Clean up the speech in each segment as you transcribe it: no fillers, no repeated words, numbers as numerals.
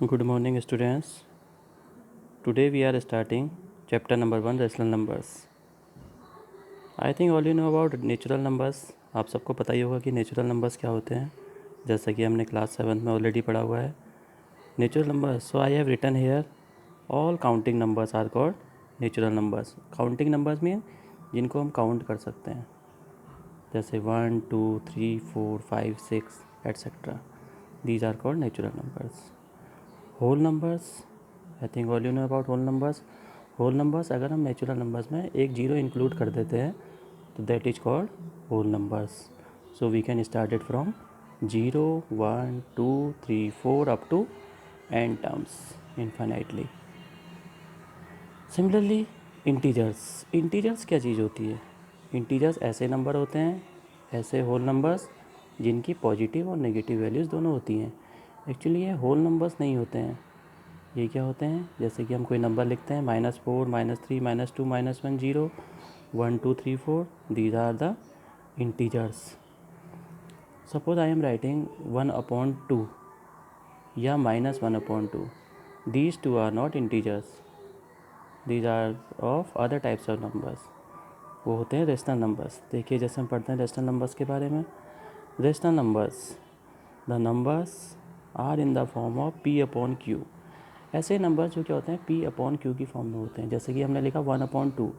Good morning, students. Today we are starting chapter number 1, rational numbers. I think all you know about natural numbers. आप सबको पता ही होगा कि natural numbers क्या होते हैं, जैसा कि हमने क्लास 7 में ऑलरेडी पढ़ा हुआ है. Natural numbers, so I have written here all counting numbers are called natural numbers. Counting numbers mean जिनको हम काउंट कर सकते हैं, जैसे 1, 2, 3, 4, 5, 6 etcetera. These are called natural numbers. Whole numbers, I think all you know about whole numbers. Whole numbers अगर हम natural numbers में एक जीरो इंक्लूड कर देते हैं तो that is called whole numbers. So we can start it from 0, 1, 2, 3, 4 up to n terms infinitely. Similarly integers क्या चीज़ होती है? इंटीजर्स ऐसे नंबर होते हैं, ऐसे होल नंबर्स जिनकी पॉजिटिव और नेगेटिव वैल्यूज़ दोनों होती हैं. एक्चुअली ये होल नंबर्स नहीं होते हैं. ये क्या होते हैं? जैसे कि हम कोई नंबर लिखते हैं -4, -3, -2, -1, 0, 1, 2, 3, 4. These are the integers. Suppose I am writing 1/2 या -1/2. These two are not integers. These are of other types of numbers. वो होते हैं रेशनल नंबर्स. देखिए जैसे हम पढ़ते हैं रेशनल नंबर्स के बारे में. Rational numbers, the numbers are in the form of P/Q. ऐसे नंबर जो क्या होते हैं P/Q की फॉर्म में होते हैं. जैसे कि हमने लिखा 1/2.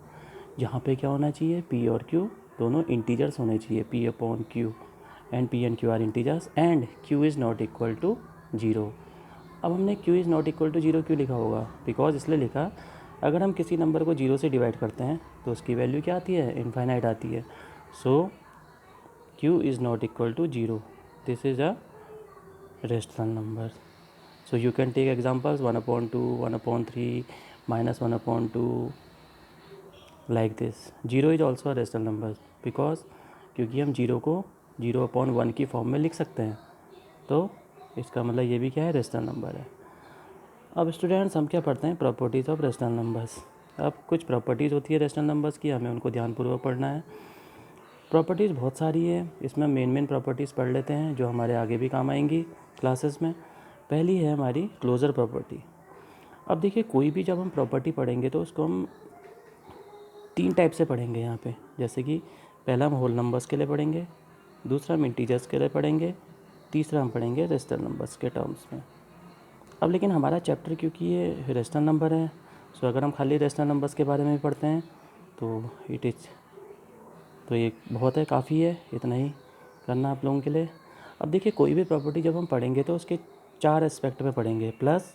यहाँ पे क्या होना चाहिए? P और Q दोनों इंटीजर्स होने चाहिए. P/Q and P and Q are integers and Q is not equal to 0. अब हमने Q is not equal to 0 क्यों लिखा होगा? बिकॉज इसलिए लिखा, अगर हम किसी नंबर को 0 से डिवाइड करते हैं तो उसकी वैल्यू क्या आती है? इनफाइनाइट आती है. So Q is not equal to 0. This is a rational number. So you can take examples 1/2, 1/3, -1/2 like this. 0 is also a rational number because क्योंकि हम 0 को 0/1 की फॉर्म में लिख सकते हैं, तो इसका मतलब ये भी क्या है? रेशनल नंबर है. अब स्टूडेंट्स हम क्या पढ़ते हैं? Properties of rational numbers. अब कुछ प्रॉपर्टीज़ होती है रेशनल नंबर्स की, हमें उनको ध्यानपूर्वक पढ़ना है. प्रॉपर्टीज़ बहुत सारी है, इसमें मेन प्रॉपर्टीज़ पढ़ लेते हैं जो हमारे आगे भी काम आएंगी क्लासेस में. पहली है हमारी क्लोजर प्रॉपर्टी. अब देखिए कोई भी जब हम प्रॉपर्टी पढ़ेंगे तो उसको हम 3 टाइप से पढ़ेंगे यहाँ पे. जैसे कि पहला हम होल नंबर्स के लिए पढ़ेंगे, दूसरा हम इंटीजर्स के लिए पढ़ेंगे, तीसरा हम पढ़ेंगे रेशनल नंबर्स के टर्म्स में. अब लेकिन हमारा चैप्टर क्योंकि ये रेशनल नंबर है, सो अगर हम खाली रेशनल नंबर्स के बारे में पढ़ते हैं तो ये बहुत है, काफ़ी है, इतना ही करना आप लोगों के लिए. अब देखिए कोई भी प्रॉपर्टी जब हम पढ़ेंगे तो उसके 4 एस्पेक्ट में पढ़ेंगे: plus,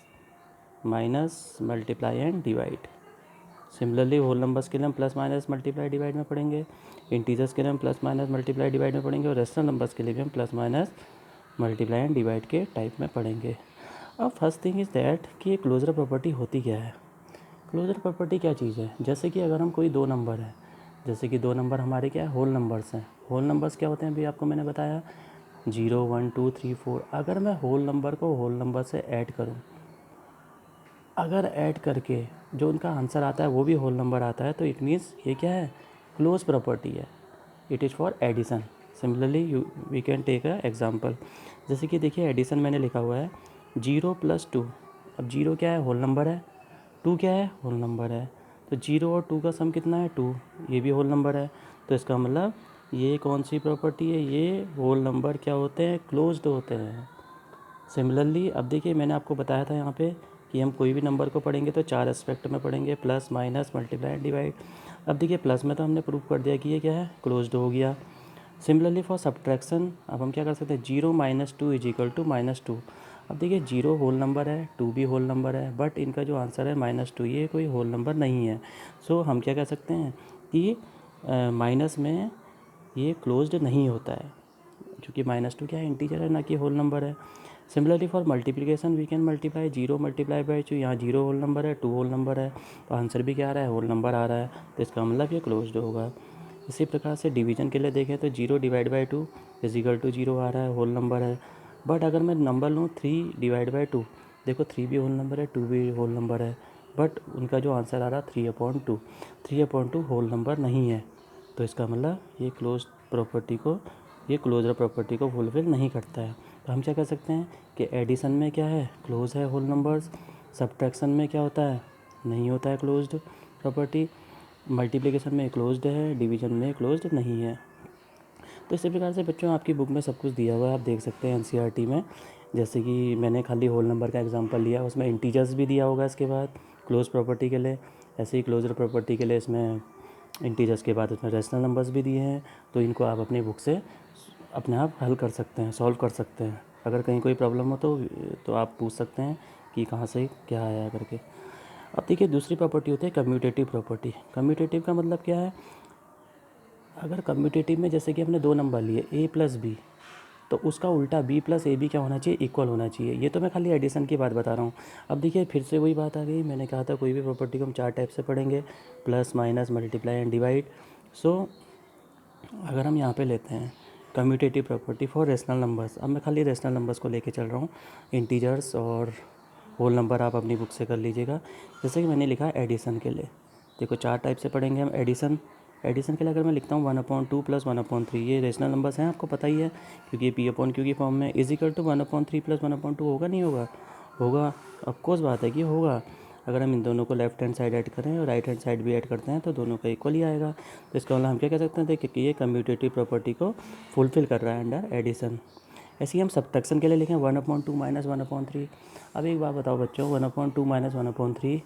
minus, multiply and divide. Similarly whole numbers के लिए हम प्लस, माइनस, मल्टीप्लाई, डिवाइड में पढ़ेंगे. इंटीजर्स के लिए हम प्लस, माइनस, मल्टीप्लाई, डिवाइड में पढ़ेंगे. और रेशनल नंबर्स के लिए भी हम plus, minus, multiply and divide के टाइप में पढ़ेंगे. अब फर्स्ट थिंग इज़ दैट कि ये क्लोजर प्रॉपर्टी होती क्या है? क्लोजर प्रॉपर्टी क्या चीज़ है? जैसे कि अगर हम कोई 2 नंबर है, जैसे कि 2 नंबर हमारे क्या है? होल नंबर्स हैं. होल नंबर्स क्या होते हैं अभी आपको मैंने बताया? 0, 1, 2, 3, 4. अगर मैं होल नंबर को होल नंबर से ऐड करूं, अगर ऐड करके जो उनका आंसर आता है वो भी होल नंबर आता है, तो इट मीन्स ये क्या है? क्लोज प्रॉपर्टी है. It is for addition. Similarly we can take a example. जैसे कि देखिए एडिशन मैंने लिखा हुआ है 0 + 2. अब 0 क्या है? होल नंबर है. 2 क्या है? होल नंबर है. तो 0 और 2 का सम कितना है? 2. ये भी होल नंबर है. तो इसका मतलब ये कौन सी प्रॉपर्टी है? ये होल नंबर क्या होते हैं? क्लोज्ड होते हैं. सिमिलरली अब देखिए मैंने आपको बताया था यहाँ पे कि हम कोई भी नंबर को पढ़ेंगे तो 4 एस्पेक्ट में पढ़ेंगे: प्लस, माइनस, मल्टीप्लाई, डिवाइड. अब देखिए प्लस में तो हमने प्रूव कर दिया कि ये क्या है? क्लोज्ड हो गया. सिमिलरली फॉर सब्ट्रैक्शन अब हम क्या कर सकते हैं? 0 - 2 = -2. अब देखिए 0 होल नंबर है, 2 भी होल नंबर है, बट इनका जो आंसर है -2, ये कोई होल नंबर नहीं है. सो हम क्या कह सकते हैं कि माइनस में ये क्लोज्ड नहीं होता है, क्योंकि -2 क्या है? इंटीजर है, ना कि होल नंबर है. Similarly for multiplication we can multiply 0 × 2. यहाँ 0 होल नंबर है, 2 होल नंबर है, तो आंसर भी क्या आ रहा है? होल नंबर आ रहा है. तो इसका मतलब ये क्लोज्ड होगा. इसी प्रकार से डिवीजन के लिए देखें तो 0 / 2 = 0 आ रहा है, होल नंबर है. बट अगर मैं नंबर लूँ 3 / 2, देखो 3 भी होल नंबर है, 2 भी होल नंबर है, बट उनका जो आंसर आ रहा है 3/2. 3/2 होल नंबर नहीं है. तो इसका मतलब ये क्लोजर प्रॉपर्टी को फुलफिल नहीं करता है. तो हम क्या कर सकते हैं कि एडिशन में क्या है, क्लोज है होल नंबर्स, सब्ट्रैक्शन में क्या होता है, नहीं होता है क्लोज्ड प्रॉपर्टी, मल्टीप्लिकेशन में क्लोज्ड है, डिवीजन में क्लोज्ड नहीं है। तो इसी प्रकार से बच्चों आपकी बुक में सब कुछ दिया हुआ है, आप देख सकते हैं एनसीईआरटी में। जैसे कि मैंने खाली होल नंबर का एग्जांपल लिया, उसमें इंटीजर्स भी दिया होगा इसके बाद क्लोज प्रॉपर्टी के लिए। ऐसे ही क्लोजर प्रॉपर्टी के लिए इसमें इंटीजर्स के बाद इसमें रेशनल नंबर्स भी दिए हैं। तो इनको आप अपनी बुक से अपने आप हल कर सकते हैं, सॉल्व कर सकते हैं। अगर कहीं कोई प्रॉब्लम हो तो आप पूछ सकते हैं कि कहाँ से क्या आया करके। अब देखिए दूसरी प्रॉपर्टी होती है कम्यूटेटिव प्रॉपर्टी। कम्यूटेटिव का मतलब क्या है, अगर कम्यूटेटिव में जैसे कि हमने दो नंबर लिए a प्लस बी, तो उसका उल्टा b प्लस ए बी क्या होना चाहिए, इक्वल होना चाहिए। ये तो मैं खाली एडिशन की बात बता रहा हूँ। अब देखिए फिर से वही बात आ गई, मैंने कहा था कोई भी प्रॉपर्टी को हम चार टाइप से पढ़ेंगे, plus minus multiply and divide. So अगर हम यहाँ पे लेते हैं commutative property for rational numbers, अब मैं खाली रेशनल नंबर्स को लेके चल रहा हूँ, इंटीजर्स और होल नंबर आप अपनी बुक से कर लीजिएगा। जैसे कि मैंने लिखा है एडिशन के लिए, देखो चार टाइप से पढ़ेंगे हम एडिशन। एडिशन के लिए अगर मैं लिखता हूँ 1/2 प्लस 1/3, ये रेशनल नंबर्स हैं, आपको पता ही है क्योंकि ये P/Q की फॉर्म में, इज इक्वल टू 1/3 प्लस 1/2 होगा नहीं होगा, होगा, ऑफकोर्स बात है कि होगा। अगर हम इन दोनों को लेफ्ट हैंड साइड ऐड करें और राइट हैंड साइड भी ऐड करते हैं तो दोनों का इक्वल ही आएगा। तो इसका मतलब हम क्या कह सकते हैं, देखिए कि ये कम्यूटेटिव प्रॉपर्टी को फुलफिल कर रहा है अंडर एडिशन। ऐसे ही हम सब्ट्रैक्शन के लिए लिखें 1/2 माइनस 1/3। अब एक बात बताओ बच्चों, 1/2 माइनस 1/3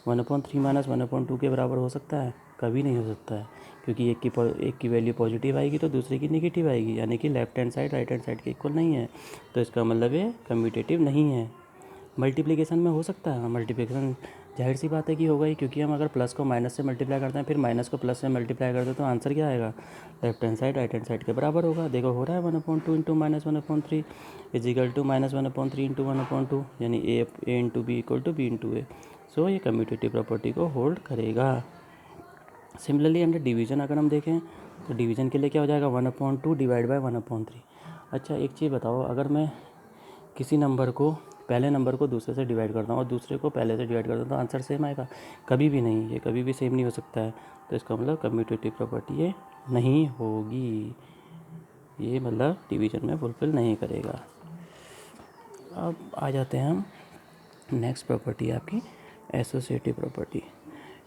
1/3 माइनस 1/2 के बराबर हो सकता है? कभी नहीं हो सकता है, क्योंकि एक की वैल्यू पॉजिटिव आएगी तो दूसरे की नेगेटिव आएगी, यानी कि left hand side right hand side के इक्वल नहीं है। तो इसका मतलब ये कम्यूटेटिव नहीं है। मल्टीप्लिकेशन में हो सकता है, मल्टीप्लिकेशन जाहिर सी बात है कि होगा ही, क्योंकि हम अगर प्लस को माइनस से मल्टीप्लाई करते हैं फिर माइनस को प्लस से मल्टीप्लाई करते हैं तो आंसर क्या आएगा, left hand side right hand side के बराबर होगा। देखो हो रहा है 1/2 into minus 1/3 is equal to minus 1/3 into 1/2, यानी A into B equal to B into A. So ये कम्यूटेटिव प्रॉपर्टी को होल्ड करेगा। सिमिलरली अंडर डिवीजन अगर हम देखें तो डिवीजन के लिए क्या हो जाएगा, 1/2 डिवाइड बाई 1/3। अच्छा एक चीज़ बताओ, अगर मैं किसी नंबर को, पहले नंबर को दूसरे से डिवाइड करता हूँ और दूसरे को पहले से डिवाइड करता हूँ तो आंसर सेम आएगा? कभी भी नहीं, ये कभी भी सेम नहीं हो सकता है। तो इसका मतलब कम्यूटेटिव प्रॉपर्टी ये नहीं होगी, ये मतलब डिवीजन में फुलफिल नहीं करेगा। अब आ जाते हैं हम नेक्स्ट प्रॉपर्टी आपकी एसोसिएटिव प्रॉपर्टी।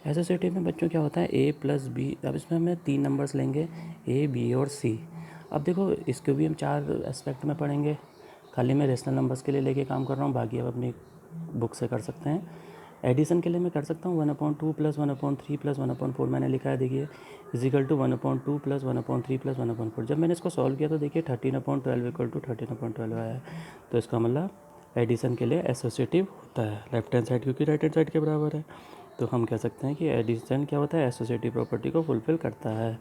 एसोसिएटिव में बच्चों क्या होता है, a प्लस बी। अब इसमें हमें तीन नंबर्स लेंगे a b और c। अब देखो इसको भी हम चार एस्पेक्ट में पढ़ेंगे, खाली मैं रेशनल नंबर्स के लिए लेके काम कर रहा हूँ, बाकी आप अपनी बुक से कर सकते हैं। एडिशन के लिए मैं कर सकता हूँ 1/2 प्लस 1/3 प्लस 1/4 मैंने लिखा है, देखिए इजिकल टू 1/2 प्लस 1/3 प्लस 1/4। जब मैंने इसको सॉल्व किया तो देखिए 13/12 इक्वल टू 13/12 आया है। तो इसका मतलब एडिशन के लिए एसोसिएटिव होता है, लेफ्ट हैंड साइड क्योंकि राइट हैंड साइड के बराबर है। तो हम कह सकते हैं कि एडिशन क्या होता है, एसोसिएटिव प्रॉपर्टी को फुलफिल करता है।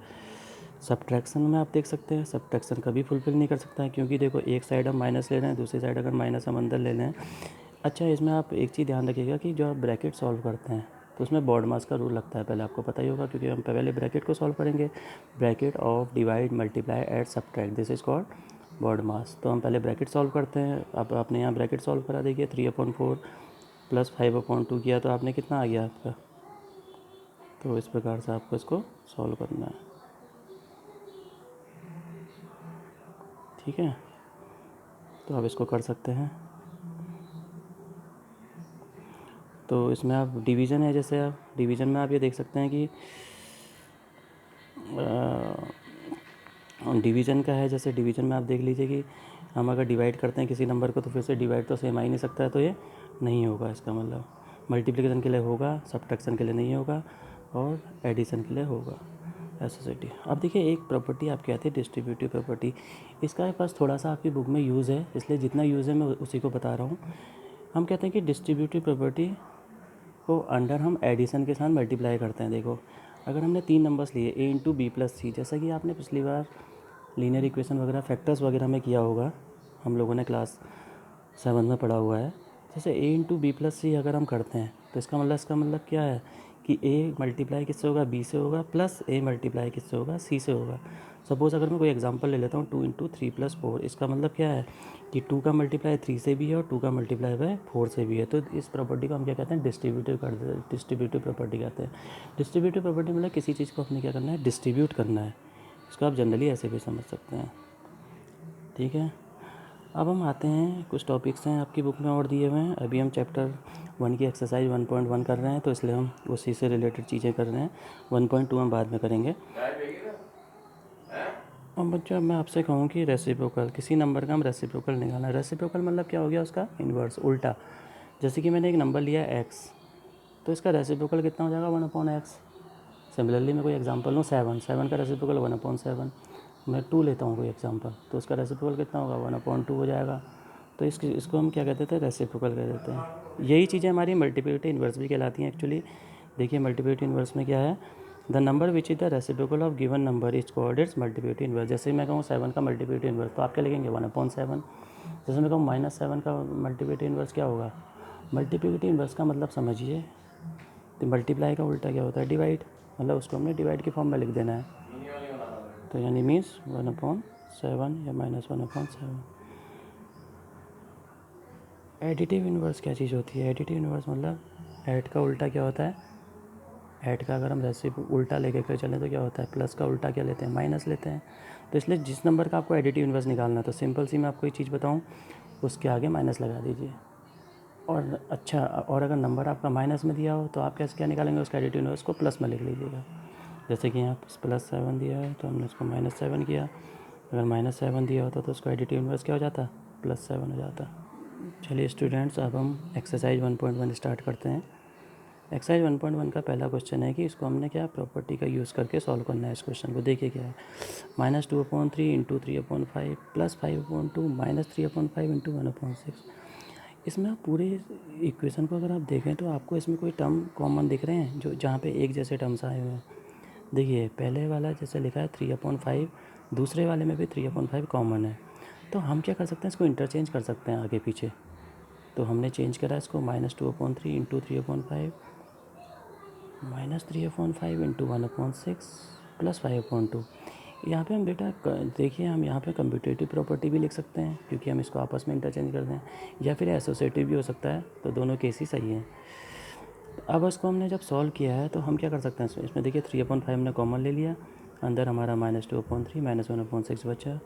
सब्ट्रैक्शन में आप देख सकते हैं सब्ट्रैक्शन कभी फुलफिल नहीं कर सकता है, क्योंकि देखो एक साइड हम माइनस ले रहे हैं, दूसरी साइड अगर माइनस हम अंदर ले लें। अच्छा इसमें आप एक चीज़ ध्यान रखिएगा कि जो आप ब्रैकेट सॉल्व करते हैं तो उसमें बॉड मास का रूल लगता है, पहले आपको पता ही होगा क्योंकि हम पहले ब्रैकेट को सॉल्व करेंगे। Bracket of divide multiply add subtract, this is called BODMAS. तो हम पहले ब्रैकेट सॉल्व करते हैं। अब आपने यहाँ ब्रैकेट सॉल्व करा, देखिए 3/4 प्लस 5/2 किया तो आपने कितना आ गया आपका। तो इस प्रकार से आपको इसको सॉल्व करना है, ठीक है। तो आप इसको कर सकते हैं। तो इसमें आप डिवीज़न है, जैसे आप डिवीज़न में आप ये देख सकते हैं कि डिवीज़न का है, जैसे डिवीज़न में आप देख लीजिए कि हम अगर डिवाइड करते हैं किसी नंबर को तो फिर से डिवाइड तो सेम आ ही नहीं सकता है, तो ये नहीं होगा। इसका मतलब मल्टीप्लिकेशन के लिए होगा, सब्ट्रैक्शन के लिए नहीं होगा और एडिशन के लिए होगा एसोसिएटिव। अब देखिए एक प्रॉपर्टी आपकी आती है डिस्ट्रीब्यूटिव प्रॉपर्टी। इसका पास थोड़ा सा आपकी बुक में यूज़ है, इसलिए जितना यूज़ है मैं उसी को बता रहा हूँ। हम कहते हैं कि डिस्ट्रीब्यूटिव प्रॉपर्टी को अंडर हम एडिशन के साथ मल्टीप्लाई करते हैं। देखो अगर हमने तीन नंबर्स लिए a इंटू बी प्लस सी, जैसा कि आपने पिछली बार लीनियर इक्वेशन वगैरह फैक्टर्स वगैरह में किया होगा, हम लोगों ने क्लास 7 में पढ़ा हुआ है। जैसे a इंटू बी प्लस सी अगर हम करते हैं तो इसका मतलब क्या है कि a मल्टीप्लाई किससे होगा, b से होगा, प्लस a मल्टीप्लाई किससे होगा, c से होगा। सपोज़ अगर मैं कोई एग्जांपल ले लेता हूँ 2 इंटू 3 प्लस 4, इसका मतलब क्या है कि 2 का मल्टीप्लाई 3 से भी है और 2 का मल्टीप्लाई बाय 4 से भी है। तो इस प्रॉपर्टी को हम क्या कहते हैं, डिस्ट्रीब्यूटिव प्रॉपर्टी कहते हैं। डिस्ट्रीब्यूटिव प्रॉपर्टी मतलब किसी चीज़ को अपने क्या करना है, डिस्ट्रीब्यूट करना है। इसको आप जनरली ऐसे भी समझ सकते हैं, ठीक है। अब हम आते हैं, कुछ टॉपिक्स हैं आपकी बुक में और दिए हुए हैं। अभी हम चैप्टर 1 की एक्सरसाइज 1.1 कर रहे हैं, तो इसलिए हम उसी से रिलेटेड चीज़ें कर रहे हैं। 1.2 हम बाद में करेंगे। अब बच्चों, मैं आपसे कहूँ कि रेसिप्रोकल, किसी नंबर का हम रेसिप्रोकल निकालना है। रेसिप्रोकल मतलब क्या हो गया, उसका इन्वर्स, उल्टा। जैसे कि मैंने एक नंबर लिया x, तो इसका रेसिप्रोकल कितना हो जाएगा, 1/x। सिमिलरली मैं कोई एग्जांपल लूँ, 7 का रेसिप्रोकल 1/7। मैं 2 लेता हूँ कोई एग्जांपल, तो उसका रेसिप्रोकल कितना होगा, 1/2 हो जाएगा। तो इसको हम क्या कहते थे, रेसिप्रोकल कह देते हैं। यही चीज़ें हमारी मल्टीप्लिकेटिव इन्वर्स भी कहलाती हैं एक्चुअली। देखिए मल्टीप्लिकेटिव इन्वर्स में क्या है, the number which is the reciprocal of given number is called its multiplicative inverse. जैसे मैं कहूँ 7 का मल्टीप्लिकेटिव इन्वर्स, तो आप क्या लिखेंगे, 1/7। जैसे मैं कहूँ -7 का मल्टीप्लिकेटिव इन्वर्स क्या होगा। मल्टीप्लिकेटिव इन्वर्स का मतलब समझिए, तो मल्टीप्लाई का उल्टा क्या होता है, डिवाइड। मतलब उसको हमने डिवाइड की फॉर्म में लिख देना है, तो यानी मीन्स 1/7 या -1/7। एडिटिव इन्वर्स क्या चीज़ होती है, एडिटिव इन्वर्स मतलब ऐड का उल्टा क्या होता है। ऐड का अगर हम रेसिप्रो उल्टा लेके कर चलें तो क्या होता है, प्लस का उल्टा क्या लेते हैं, माइनस लेते हैं। तो इसलिए जिस नंबर का आपको एडिटिव इन्वर्स निकालना है, तो सिंपल सी मैं आपको एक चीज़ बताऊँ, उसके आगे माइनस लगा दीजिए। और अच्छा, और अगर नंबर आपका माइनस में दिया हो तो आप कैसे क्या निकालेंगे, उसका एडिटिव इन्वर्स को प्लस में लिख लीजिएगा। जैसे कि यहाँ +7 दिया है, तो हमने उसको -7 किया। अगर -7 दिया होता तो उसका एडिटिव इन्वर्स क्या हो जाता, +7 हो जाता। चलिए स्टूडेंट्स, अब हम एक्सरसाइज 1.1 स्टार्ट करते हैं। एक्सरसाइज 1.1 का पहला क्वेश्चन है कि इसको हमने क्या प्रॉपर्टी का यूज़ करके सॉल्व करना है। इस क्वेश्चन को देखिए क्या है, -2/3 × 3/5 + 5/2 -3/5 × 1/6। इसमें आप पूरे इक्वेशन को अगर आप देखें तो आपको इसमें कोई टर्म कॉमन दिख रहे हैं, जो जहाँ पे एक जैसे टर्म्स आए हुए हैं। देखिए पहले वाला जैसे लिखा है 3/5, दूसरे वाले में भी 3/5 कॉमन है। तो हम क्या कर सकते हैं, इसको इंटरचेंज कर सकते हैं आगे पीछे। तो हमने चेंज करा इसको, -2/3 × 3/5 -3/5 × 1/6 + 5/2। यहाँ पे हम बेटा देखिए, हम यहाँ पे कम्यूटेटिव प्रॉपर्टी भी लिख सकते हैं, क्योंकि हम इसको आपस में इंटरचेंज कर दें, या फिर एसोसिएटिव भी हो सकता है, तो दोनों केस ही सही हैं। अब इसको हमने जब सॉल्व किया है तो हम क्या कर सकते हैं, इसमें देखिए 3/5 हमने कॉमन ले लिया, अंदर हमारा -2/3 -1/6 बचा,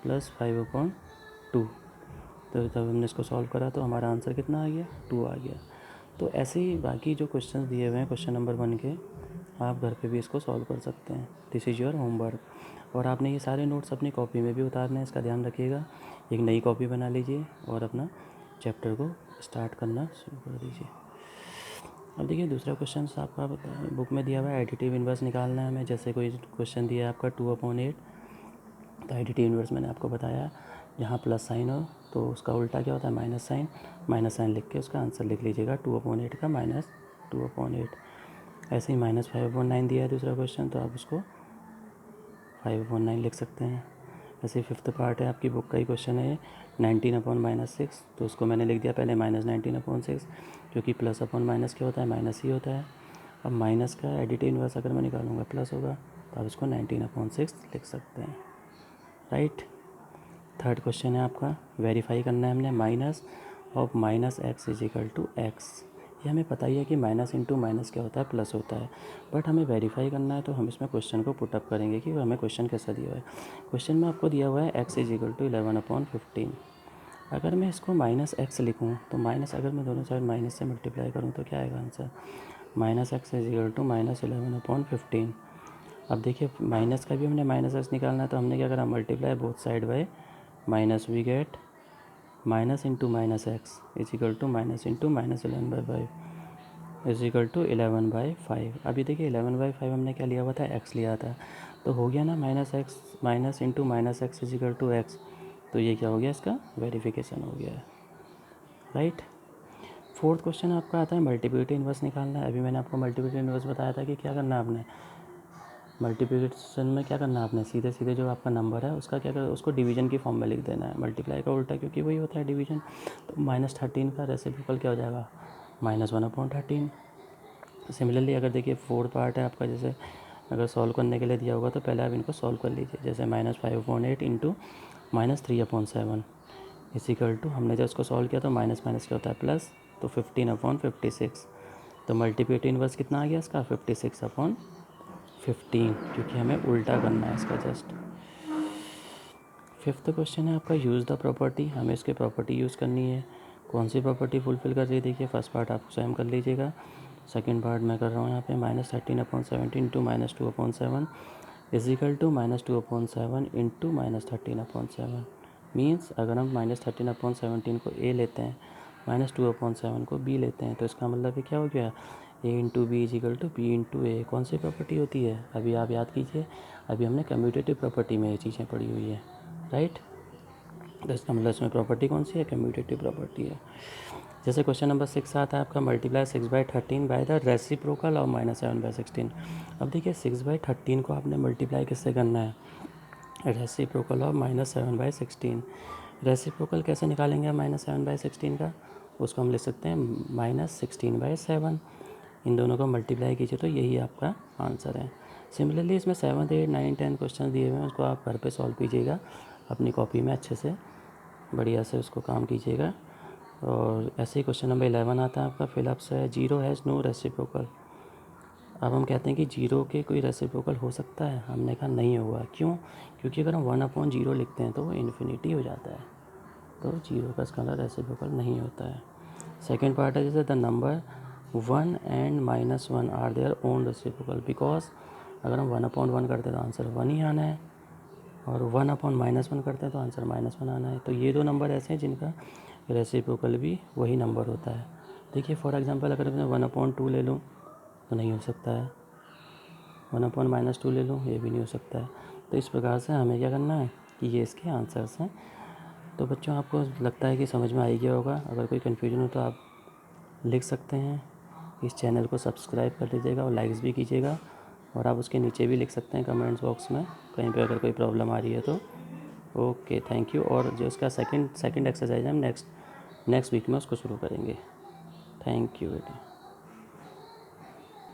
+ 5/2। तो जब हमने इसको सॉल्व करा तो हमारा आंसर कितना आ गया, 2 आ गया। तो ऐसे ही बाकी जो क्वेश्चन दिए हुए हैं क्वेश्चन नंबर 1 के, आप घर पे भी इसको सॉल्व कर सकते हैं। This is your homework. और आपने ये सारे नोट्स अपनी कॉपी में भी उतारने हैं, इसका ध्यान रखिएगा। एक नई कॉपी बना लीजिए और अपना चैप्टर को स्टार्ट करना शुरू कर दीजिए। अब देखिए दूसरा क्वेश्चन आपका बुक में दिया हुआ है, एडिटिव इन्वर्स निकालना है हमें। जैसे कोई क्वेश्चन दिया है आपका 2/8, तो एडिटिव इन्वर्स मैंने आपको बताया, जहाँ प्लस साइन हो तो उसका उल्टा क्या होता है, माइनस साइन लिख के उसका आंसर लिख लीजिएगा, 2/8 का -2/8। ऐसे ही -5/9 दिया है दूसरा क्वेश्चन, तो आप उसको 5/9 लिख सकते हैं। ऐसे ही 5th पार्ट है आपकी बुक का ही क्वेश्चन है, 19/-6, तो उसको मैंने लिख दिया पहले -19/6, क्योंकि प्लस अपॉन माइनस क्या होता है, माइनस ही होता है। अब माइनस का एडिटिव इन्वर्स अगर मैं निकालूंगा प्लस होगा, तो आप इसको 19/6 लिख सकते हैं, राइट। थर्ड क्वेश्चन है आपका, वेरीफाई करना है हमने, माइनस ऑफ -x = x। ये हमें पता ही है कि माइनस इंटू माइनस क्या होता है, प्लस होता है, बट हमें वेरीफाई करना है, तो हम इसमें क्वेश्चन को पुटअप करेंगे कि हमें क्वेश्चन कैसा दिया हुआ है। क्वेश्चन में आपको दिया हुआ है x = 11/15। अगर मैं इसको -x लिखूँ तो माइनस, अगर मैं दोनों साइड माइनस से मल्टीप्लाई करूँ तो क्या आएगा आंसर, -x = -11/15। अब देखिए माइनस का भी हमने -x निकालना है, तो हमने क्या करा, multiply both side by minus, we get minus into -x = minus into -11/5 = 11/5। अभी देखिए 11/5 हमने क्या लिया हुआ था, x लिया था, तो हो गया ना -x, minus into -x = x। तो ये क्या हो गया, इसका वेरिफिकेशन हो गया है, राइट। फोर्थ क्वेश्चन आपका आता है मल्टीप्लिकेटिव इन्वर्स निकालना है। अभी मैंने आपको मल्टीप्लिकेटिव इन्वर्स बताया था कि क्या करना है आपने, मल्टीप्लिकेशन में क्या करना है आपने, सीधे सीधे जो आपका नंबर है उसका क्या कर, उसको डिवीजन की फॉर्म में लिख देना है, मल्टीप्लाई का उल्टा, क्योंकि वही होता है डिवीजन। तो -13 का रेसिप्रोकल क्या हो जाएगा, -1/13। सिमिलरली अगर देखिए फोर्थ पार्ट है आपका, जैसे अगर सॉल्व करने के लिए दिया होगा तो पहले आप इनको सॉल्व कर लीजिए। जैसे -5/8 इंटू -3/7 = हमने जब उसको सॉल्व किया तो माइनस माइनस क्या होता है, प्लस, तो 15/56। तो मल्टीप्लिकेटिव इन्वर्स कितना आ गया इसका, 56/15, क्योंकि हमें उल्टा करना है इसका जस्ट। 5th क्वेश्चन है आपका यूज़ द प्रॉपर्टी। हमें इसके प्रॉपर्टी यूज़ करनी है। कौन सी प्रॉपर्टी फुलफिल कर रही है देखिए, फर्स्ट पार्ट आप स्वयं कर लीजिएगा, सेकंड पार्ट मैं कर रहा हूँ यहाँ पे। -13/17 to -2/7 is equal to -2/7 into -13/7 means अगर हम -13/17 को ए लेते हैं, -2/7 को बी लेते हैं, तो इसका मतलब ये क्या हो गया, A into B is equal to B into A. कौन सी प्रॉपर्टी होती है, अभी आप याद कीजिए, अभी हमने कम्यूटेटिव प्रॉपर्टी में ये चीज़ें पढ़ी हुई है, राइट। तो इसका मतलब इसमें प्रॉपर्टी कौन सी है, कम्यूटेटिव प्रॉपर्टी है। जैसे क्वेश्चन नंबर 6 आता है आपका, multiply 6/13 by the reciprocal of -7/16। अब देखिए 6/13 को आपने मल्टीप्लाई किससे करना है, रेसिप्रोकल ऑफ -7/16। रेसिप्रोकल कैसे निकालेंगे हम -7/16 का, उसको हम लिख सकते हैं -16/7। इन दोनों को मल्टीप्लाई कीजिए तो यही आपका आंसर है। सिमिलरली इसमें 7, 8, 9, 10 क्वेश्चन दिए हुए हैं, उसको आप घर पे सॉल्व कीजिएगा अपनी कॉपी में, अच्छे से बढ़िया से उसको काम कीजिएगा। और ऐसे ही क्वेश्चन नंबर 11 आता है आपका, फिलअप्स है, 0 हैज़ नो रेसिप्रोकल। अब हम कहते हैं कि 0 के कोई रेसिप्रोकल हो सकता है, हमने कहा नहीं होगा। क्यों, क्योंकि अगर हम 1/0 लिखते हैं तो वो इन्फिनिटी हो जाता है, तो 0 का इसका रेसिप्रोकल नहीं होता है। सेकेंड पार्ट है, जैसे the number 1 and -1 are their own reciprocal, because अगर हम 1/1 करते हैं तो आंसर 1 ही आना है, और 1/-1 करते हैं तो आंसर -1 आना है। तो ये दो नंबर ऐसे हैं जिनका रेसिप्रोकल भी वही नंबर होता है। देखिए फॉर एग्जांपल अगर मैं 1/2 ले लूँ तो नहीं हो सकता है, 1/-2 ले लूँ ये भी नहीं हो सकता है। तो इस प्रकार से हमें क्या करना है कि ये इसके आंसर्स हैं। तो बच्चों आपको लगता है कि समझ में आ ही गया होगा। अगर कोई कन्फ्यूजन हो तो आप लिख सकते हैं। इस चैनल को सब्सक्राइब कर लीजिएगा और लाइक्स भी कीजिएगा, और आप उसके नीचे भी लिख सकते हैं कमेंट्स बॉक्स में कहीं पे अगर कोई प्रॉब्लम आ रही है तो। Okay, thank you. और जो इसका सेकंड एक्सरसाइज है हम नेक्स्ट वीक में उसको शुरू करेंगे। थैंक यू बेटे।